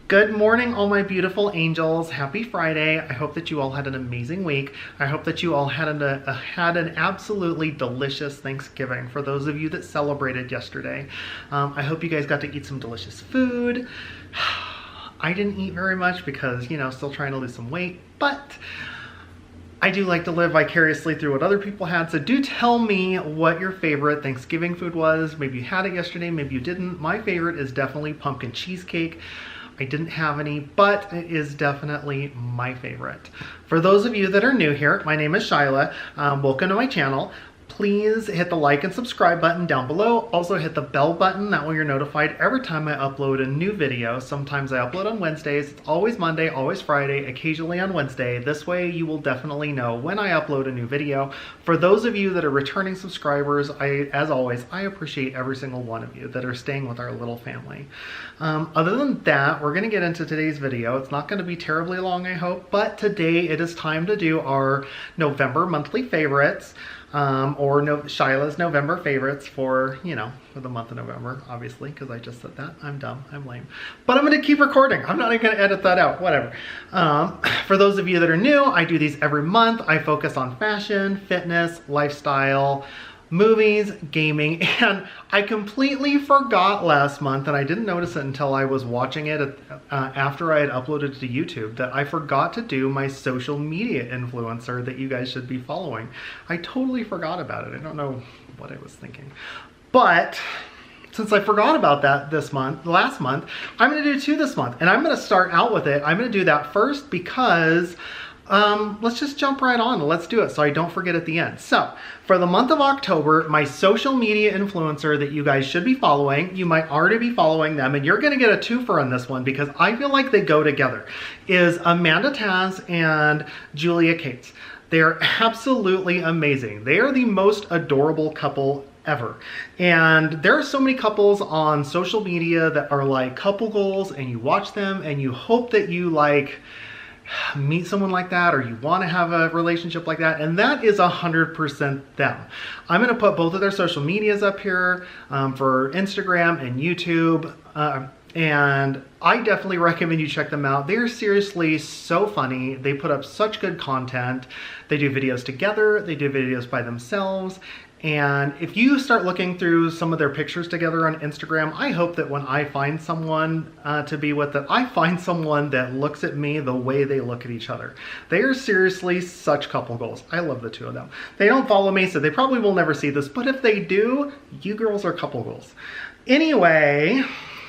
Good morning, all my beautiful angels. Happy Friday. I hope that you all had an amazing week. I hope that you all had an absolutely delicious Thanksgiving. For those of you that celebrated yesterday, I hope you guys got to eat some delicious food. I didn't eat very much because, still trying to lose some weight, but I do like to live vicariously through what other people had. So do tell me what your favorite Thanksgiving food was. Maybe you had it yesterday, maybe you didn't. My favorite is definitely pumpkin cheesecake. I didn't have any, but it is definitely my favorite. For those of you that are new here, my name is Shyla. Welcome to my channel. Please hit the like and subscribe button down below. Also hit the bell button, that way you're notified every time I upload a new video. Sometimes I upload on Wednesdays. It's always Monday, always Friday, occasionally on Wednesday. This way you will definitely know when I upload a new video. For those of you that are returning subscribers, as always, I appreciate every single one of you that are staying with our little family. Other than that, we're gonna get into today's video. It's not gonna be terribly long, I hope, but today it is time to do our November monthly favorites. Shyla's November favorites for the month of November, obviously, because I just said that. I'm dumb, I'm lame. But I'm gonna keep recording. I'm not even gonna edit that out, whatever. For those of you that are new, I do these every month. I focus on fashion, fitness, lifestyle, movies, gaming, and I completely forgot last month, and I didn't notice it until I was watching it after I had uploaded to YouTube, that I forgot to do my social media influencer that you guys should be following. I totally forgot about it. I don't know what I was thinking. But since I forgot about that last month, I'm gonna do two this month, and I'm gonna start out with it. I'm gonna do that first because let's just jump right on. Let's do it so I don't forget at the end. So for the month of October, my social media influencer that you guys should be following, you might already be following them, and you're gonna get a twofer on this one because I feel like they go together, is Amanda Taz and Julia Cates. They're absolutely amazing. They are the most adorable couple ever. And there are so many couples on social media that are like couple goals, and you watch them and you hope that you meet someone like that, or you want to have a relationship like that, and that is 100% them. I'm going to put both of their social medias up here for Instagram and YouTube, and I definitely recommend you check them out. They're seriously so funny. They put up such good content. They do videos together, they do videos by themselves. And if you start looking through some of their pictures together on Instagram, I hope that when I find someone to be with, that I find someone that looks at me the way they look at each other. They are seriously such couple goals. I love the two of them. They don't follow me, so they probably will never see this, but if they do, you girls are couple goals. Anyway,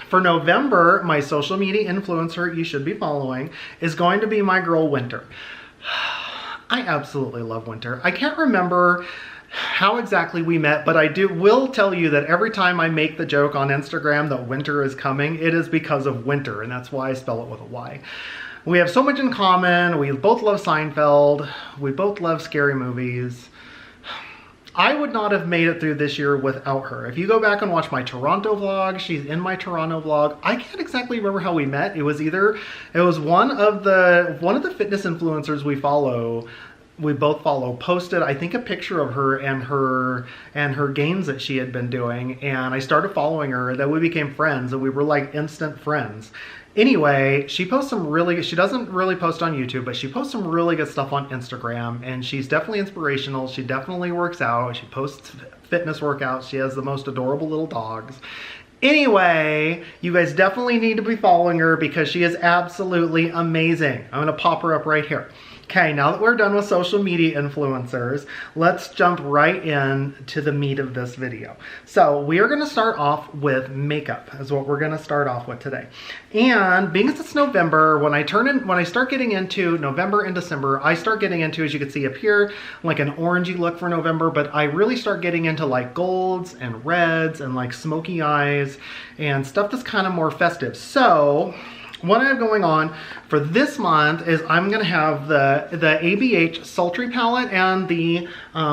for November, my social media influencer you should be following is going to be my girl Winter. I absolutely love Winter. I can't remember how exactly we met, but I will tell you that every time I make the joke on Instagram that winter is coming, it is because of winter, and that's why I spell it with a Y. We have so much in common. We both love Seinfeld. We both love scary movies. I would not have made it through this year without her. If you go back and watch my Toronto vlog, she's in my Toronto vlog. I can't exactly remember how we met. It was one of the fitness influencers we both follow, posted, I think, a picture of her and her gains that she had been doing, and I started following her, and then we became friends, and we were like instant friends. Anyway, she doesn't really post on YouTube, but she posts some really good stuff on Instagram, and she's definitely inspirational. She definitely works out. She posts fitness workouts. She has the most adorable little dogs. Anyway, you guys definitely need to be following her because she is absolutely amazing. I'm gonna pop her up right here. Okay, now that we're done with social media influencers, let's jump right in to the meat of this video. So we are gonna start off with makeup, is what we're gonna start off with today. And being as it's November, when I start getting into November and December, I start getting into, as you can see up here, like an orangey look for November, but I really start getting into like golds and reds and like smoky eyes and stuff that's kind of more festive. So what I have going on for this month is I'm going to have the ABH Sultry palette and the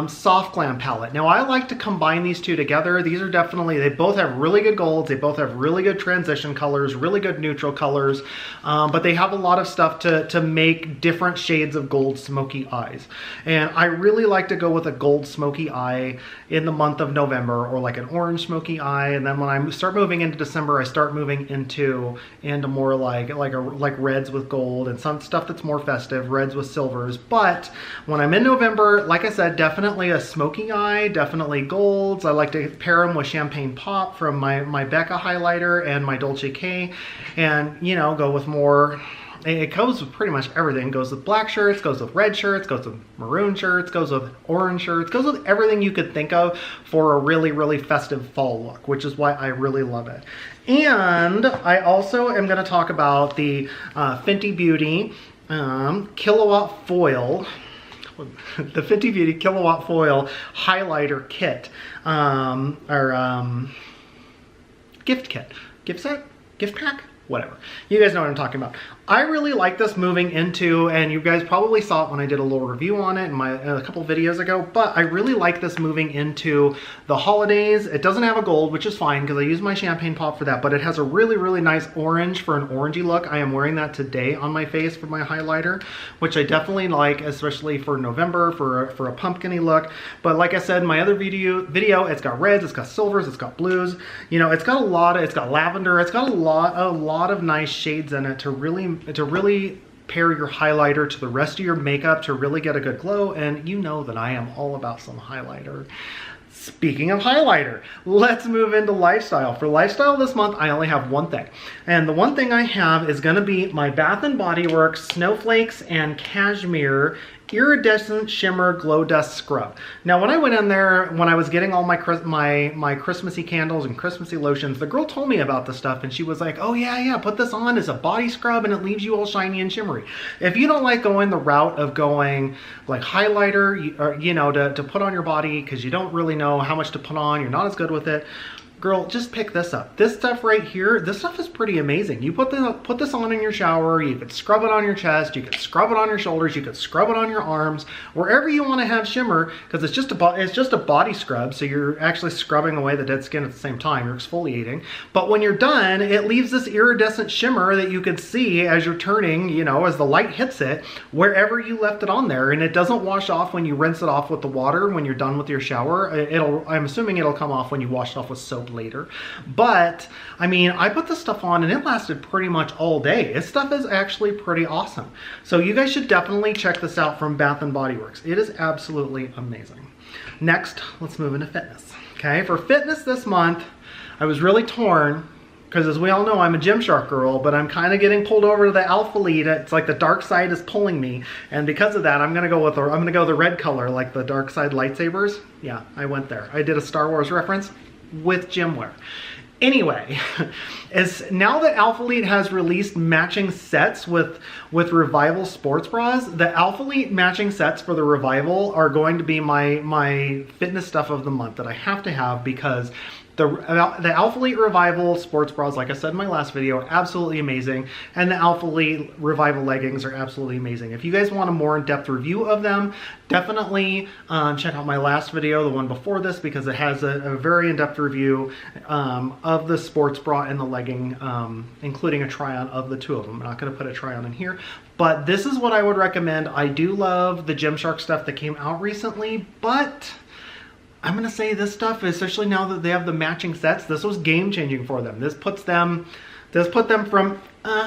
Soft Glam palette. Now I like to combine these two together. These are definitely, they both have really good golds, they both have really good transition colors, really good neutral colors, but they have a lot of stuff to make different shades of gold smoky eyes. And I really like to go with a gold smoky eye in the month of November, or like an orange smoky eye, and then when I start moving into December, I start moving into more like like reds with gold, and some stuff that's more festive, reds with silvers. But when I'm in November, like I said, definitely a smoky eye, definitely golds. I like to pair them with Champagne Pop from my Becca highlighter and my Dolce K, and you know, go with more. It goes with pretty much everything. It goes with black shirts, goes with red shirts, goes with maroon shirts, goes with orange shirts, goes with everything you could think of for a really, really festive fall look, which is why I really love it. And I also am going to talk about the Fenty Beauty Kilowatt Foil, the Fenty Beauty Kilowatt Foil Highlighter Kit, gift kit, gift set, gift pack, whatever. You guys know what I'm talking about. I really like this moving into, and you guys probably saw it when I did a little review on it in a couple videos ago, but I really like this moving into the holidays. It doesn't have a gold, which is fine because I use my Champagne Pop for that, but it has a really, really nice orange for an orangey look. I am wearing that today on my face for my highlighter, which I definitely like, especially for November, for a pumpkin-y look. But like I said in my other video, it's got reds, it's got silvers, it's got blues. You know, it's got it's got lavender, it's got a lot of nice shades in it to really pair your highlighter to the rest of your makeup to really get a good glow. And you know that I am all about some highlighter. Speaking of highlighter, let's move into lifestyle. For lifestyle this month, I only have one thing. And the one thing I have is gonna be my Bath & Body Works Snowflakes and Cashmere Iridescent Shimmer Glow Dust Scrub. Now, when I went in there, when I was getting all my Christmassy candles and Christmassy lotions, the girl told me about the stuff and she was like, oh yeah, put this on as a body scrub and it leaves you all shiny and shimmery. If you don't like going the route of going like highlighter, or, you know, to put on your body because you don't really know how much to put on, you're not as good with it, girl, just pick this up. This stuff right here, this stuff is pretty amazing. You put this on in your shower, you could scrub it on your chest, you could scrub it on your shoulders, you could scrub it on your arms, wherever you want to have shimmer, because it's just a body scrub, so you're actually scrubbing away the dead skin at the same time, you're exfoliating. But when you're done, it leaves this iridescent shimmer that you could see as you're turning, you know, as the light hits it, wherever you left it on there, and it doesn't wash off when you rinse it off with the water when you're done with your shower. I'm assuming it'll come off when you wash it off with soap later. But I mean, I put this stuff on and it lasted pretty much all day. This stuff is actually pretty awesome. So you guys should definitely check this out from Bath & Body Works. It is absolutely amazing. Next, let's move into fitness. Okay, for fitness this month, I was really torn because as we all know, I'm a Gymshark girl, but I'm kind of getting pulled over to the Alpha Lead. It's like the dark side is pulling me. And because of that, I'm gonna go the red color, like the dark side lightsabers. Yeah, I went there. I did a Star Wars reference with gym wear. Anyway, now that Alpha Lead has released matching sets with Revival sports bras, the Alpha Lead matching sets for the Revival are going to be my fitness stuff of the month that I have to have, because the Alpha Lead Revival sports bras, like I said in my last video, are absolutely amazing, and the Alpha Lead Revival leggings are absolutely amazing. If you guys want a more in-depth review of them, definitely check out my last video, the one before this, because it has a very in-depth review of the sports bra and the legging, including a try-on of the two of them. I'm not going to put a try-on in here, but this is what I would recommend. I do love the Gymshark stuff that came out recently, but I'm gonna say this stuff, especially now that they have the matching sets, this was game changing for them. This put them from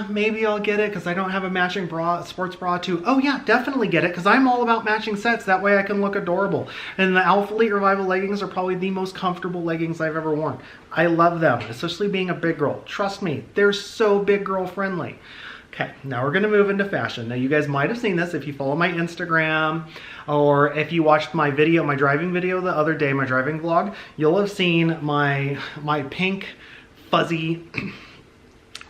maybe I'll get it because I don't have a matching sports bra, to oh yeah, definitely get it because I'm all about matching sets. That way I can look adorable. And the Alpha Lead Revival leggings are probably the most comfortable leggings I've ever worn. I love them, especially being a big girl. Trust me, they're so big girl friendly. Okay, now we're gonna move into fashion. Now you guys might have seen this if you follow my Instagram, or if you watched my video, my driving video the other day, my driving vlog, you'll have seen my pink fuzzy,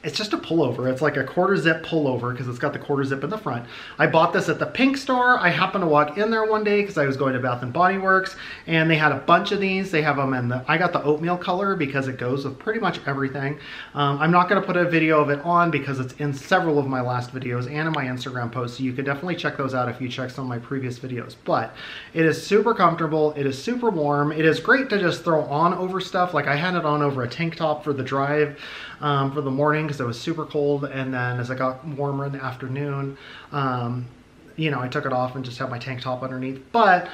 it's just a pullover. It's like a quarter zip pullover because it's got the quarter zip in the front. I bought this at the Pink store. I happened to walk in there one day because I was going to Bath & Body Works, and they had a bunch of these. They have them in I got the oatmeal color because it goes with pretty much everything. I'm not going to put a video of it on because it's in several of my last videos and in my Instagram posts, so you can definitely check those out if you check some of my previous videos. But it is super comfortable. It is super warm. It is great to just throw on over stuff. Like I had it on over a tank top for the drive for the morning because it was super cold, and then as I got warmer in the afternoon, you know, I took it off and just had my tank top underneath. But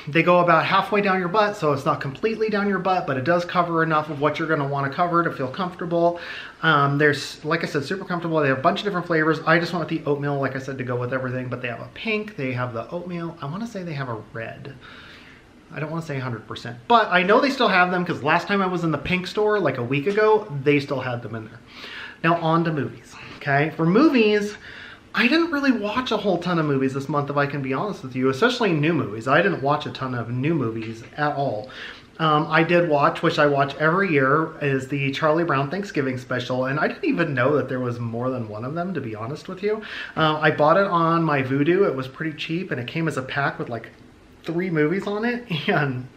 they go about halfway down your butt, so it's not completely down your butt, but it does cover enough of what you're going to want to cover to feel comfortable. There's, like I said, super comfortable. They have a bunch of different flavors. I just went with the oatmeal, like I said, to go with everything, but they have a pink, they have the oatmeal. I want to say they have a red. I don't want to say 100%, but I know they still have them because last time I was in the pink store, like a week ago, they still had them in there. Now on to movies, okay? For movies, I didn't really watch a whole ton of movies this month, if I can be honest with you, especially new movies. I didn't watch a ton of new movies at all. I did watch, which I watch every year, is the Charlie Brown Thanksgiving special, and I didn't even know that there was more than one of them, to be honest with you. I bought it on my Vudu. It was pretty cheap, and it came as a pack with like 3 movies on it, and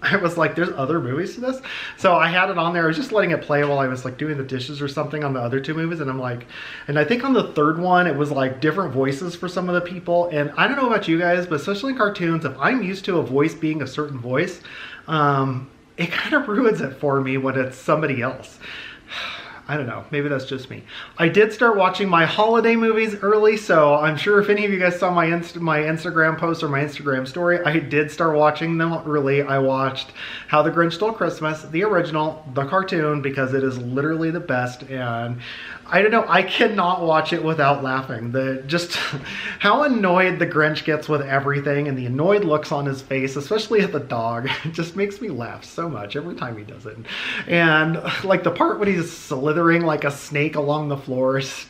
I was like, there's other movies to this? So I had it on there. I was just letting it play while I was like doing the dishes or something on the other 2 movies. And I'm like, and I think on the 3rd one, it was like different voices for some of the people. And I don't know about you guys, but especially in cartoons, if I'm used to a voice being a certain voice, it kind of ruins it for me when it's somebody else. I don't know, maybe that's just me. I did start watching my holiday movies early, so I'm sure if any of you guys saw my Instagram post or my Instagram story, I did start watching them early. I watched How the Grinch Stole Christmas, the original, the cartoon, because it is literally the best, and I don't know, I cannot watch it without laughing. Just how annoyed the Grinch gets with everything and the annoyed looks on his face, especially at the dog, it just makes me laugh so much every time he does it. And like the part when he's slithering like a snake along the floors,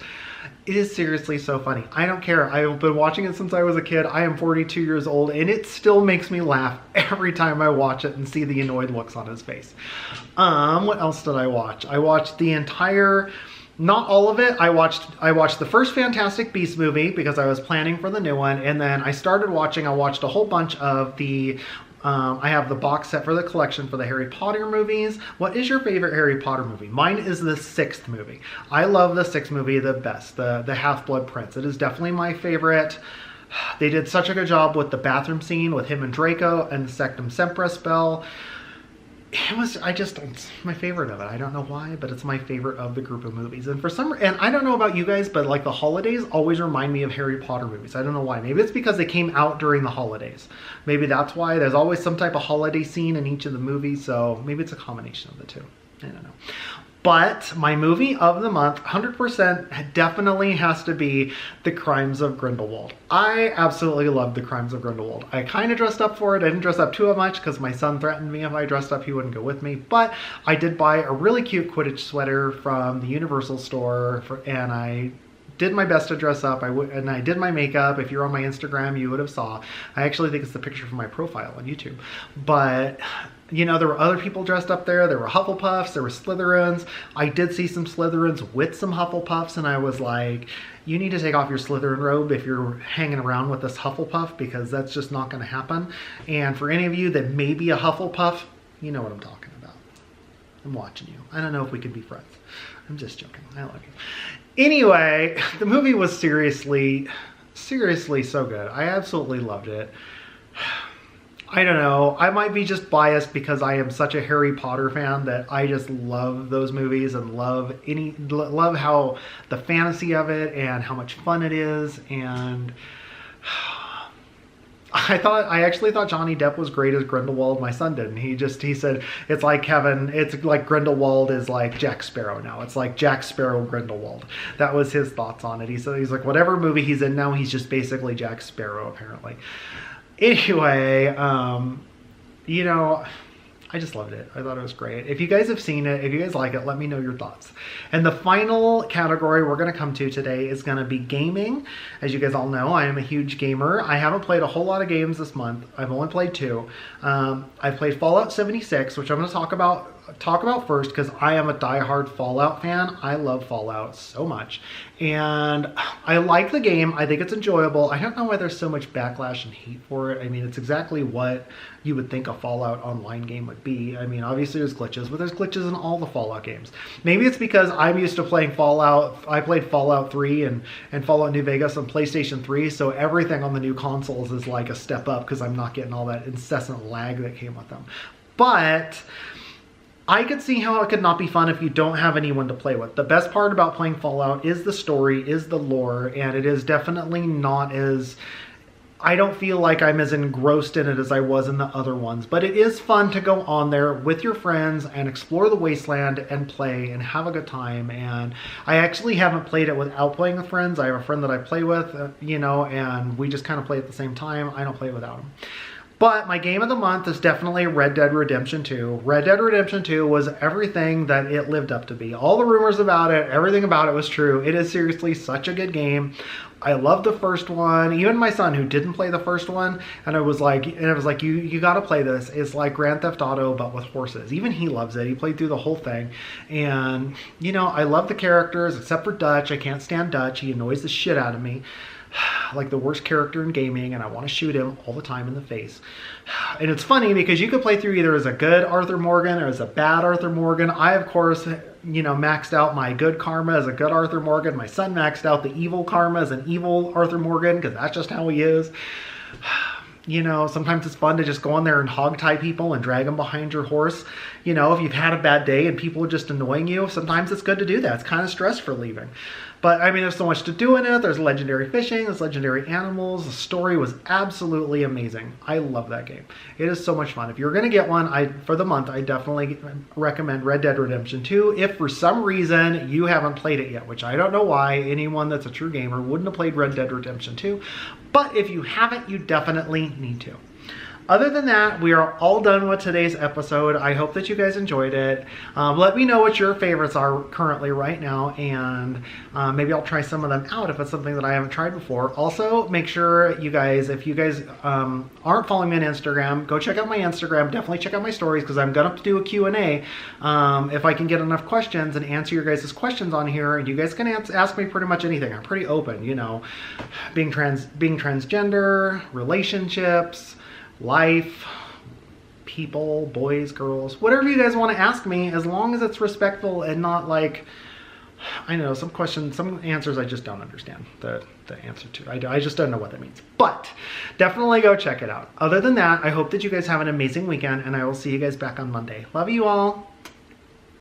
it is seriously so funny. I don't care. I've been watching it since I was a kid. I am 42 years old and it still makes me laugh every time I watch it and see the annoyed looks on his face. What else did I watch? I watched the entire... Not all of it. I watched the first Fantastic Beasts movie because I was planning for the new one, and then I watched a whole bunch of the, I have the box set for the collection for the Harry Potter movies. What is your favorite Harry Potter movie? Mine is the 6th movie. I love the 6th movie the best, the Half-Blood Prince. It is definitely my favorite. They did such a good job with the bathroom scene with him and Draco and the Sectum Sempra spell. It's my favorite of it. I don't know why, but it's my favorite of the group of movies. And and I don't know about you guys, but like the holidays always remind me of Harry Potter movies. I don't know why. Maybe it's because they came out during the holidays. Maybe that's why. There's always some type of holiday scene in each of the movies, so maybe it's a combination of the two. I don't know. But my movie of the month, 100%, definitely has to be The Crimes of Grindelwald. I absolutely love The Crimes of Grindelwald. I kind of dressed up for it. I didn't dress up too much because my son threatened me if I dressed up, he wouldn't go with me. But I did buy a really cute Quidditch sweater from the Universal store, and I did my best to dress up. And I did my makeup. If you're on my Instagram, you would have saw. I actually think it's the picture from my profile on YouTube. But... you know, there were other people dressed up there. There were Hufflepuffs, there were Slytherins. I did see some Slytherins with some Hufflepuffs, and I was like, you need to take off your Slytherin robe if you're hanging around with this Hufflepuff, because that's just not going to happen. And for any of you that may be a Hufflepuff, you know what I'm talking about. I'm watching you. I don't know if we can be friends. I'm just joking. I love you. Anyway, the movie was seriously so good. I absolutely loved it. I don't know, I might be just biased because I am such a Harry Potter fan that I just love those movies and love how the fantasy of it and how much fun it is. And I actually thought Johnny Depp was great as Grindelwald. My son didn't. He said it's like Grindelwald is like Jack Sparrow now. It's like Jack Sparrow Grindelwald. That was his thoughts on it. He's like, whatever movie he's in now, he's just basically Jack Sparrow apparently. Anyway, you know, I just loved it. I thought it was great. If you guys have seen it, if you guys like it, let me know your thoughts. And the final category we're going to come to today is going to be gaming. As you guys all know, I am a huge gamer. I haven't played a whole lot of games this month. I've only played 2. I've played Fallout 76, which I'm going to talk about first because I am a diehard Fallout fan. I love Fallout so much. And I like the game. I think it's enjoyable. I don't know why there's so much backlash and hate for it. I mean, it's exactly what you would think a Fallout online game would be. I mean, obviously there's glitches, but there's glitches in all the Fallout games. Maybe it's because I'm used to playing Fallout. I played Fallout 3 and Fallout New Vegas on PlayStation 3, so everything on the new consoles is like a step up because I'm not getting all that incessant lag that came with them. But I could see how it could not be fun if you don't have anyone to play with. The best part about playing Fallout is the story, is the lore, and it is definitely not as I don't feel like I'm as engrossed in it as I was in the other ones, but it is fun to go on there with your friends and explore the wasteland and play and have a good time. And I actually haven't played it without playing with friends. I have a friend that I play with, and we just kind of play at the same time. I don't play without him. But my game of the month is definitely Red Dead Redemption 2. Red Dead Redemption 2 was everything that it lived up to be. All the rumors about it, everything about it was true. It is seriously such a good game. I love the first one. Even my son, who didn't play the first one, and it was like, you got to play this. It's like Grand Theft Auto, but with horses. Even he loves it. He played through the whole thing. And, I love the characters, except for Dutch. I can't stand Dutch. He annoys the shit out of me. Like the worst character in gaming, and I want to shoot him all the time in the face. And it's funny because you could play through either as a good Arthur Morgan or as a bad Arthur Morgan. I, of course, maxed out my good karma as a good Arthur Morgan. My son maxed out the evil karma as an evil Arthur Morgan because that's just how he is. Sometimes it's fun to just go in there and hog tie people and drag them behind your horse. If you've had a bad day and people are just annoying you, sometimes it's good to do that. It's kind of stress relieving. But I mean, there's so much to do in it. There's legendary fishing, there's legendary animals. The story was absolutely amazing. I love that game. It is so much fun. If you're going to get one for the month, I definitely recommend Red Dead Redemption 2. If for some reason you haven't played it yet, which I don't know why anyone that's a true gamer wouldn't have played Red Dead Redemption 2. But if you haven't, you definitely need to. Other than that, we are all done with today's episode. I hope that you guys enjoyed it. Let me know what your favorites are currently right now, and maybe I'll try some of them out if it's something that I haven't tried before. Also, make sure if you guys aren't following me on Instagram, go check out my Instagram. Definitely check out my stories because I'm going to do a Q&A if I can get enough questions and answer your guys' questions on here. And you guys can ask me pretty much anything. I'm pretty open, being transgender, relationships, life, people, boys, girls, whatever you guys want to ask me, as long as it's respectful and not like, I know some questions, some answers I just don't understand the answer to. I just don't know what that means. But definitely go check it out. Other than that, I hope that you guys have an amazing weekend, and I will see you guys back on Monday. Love you all.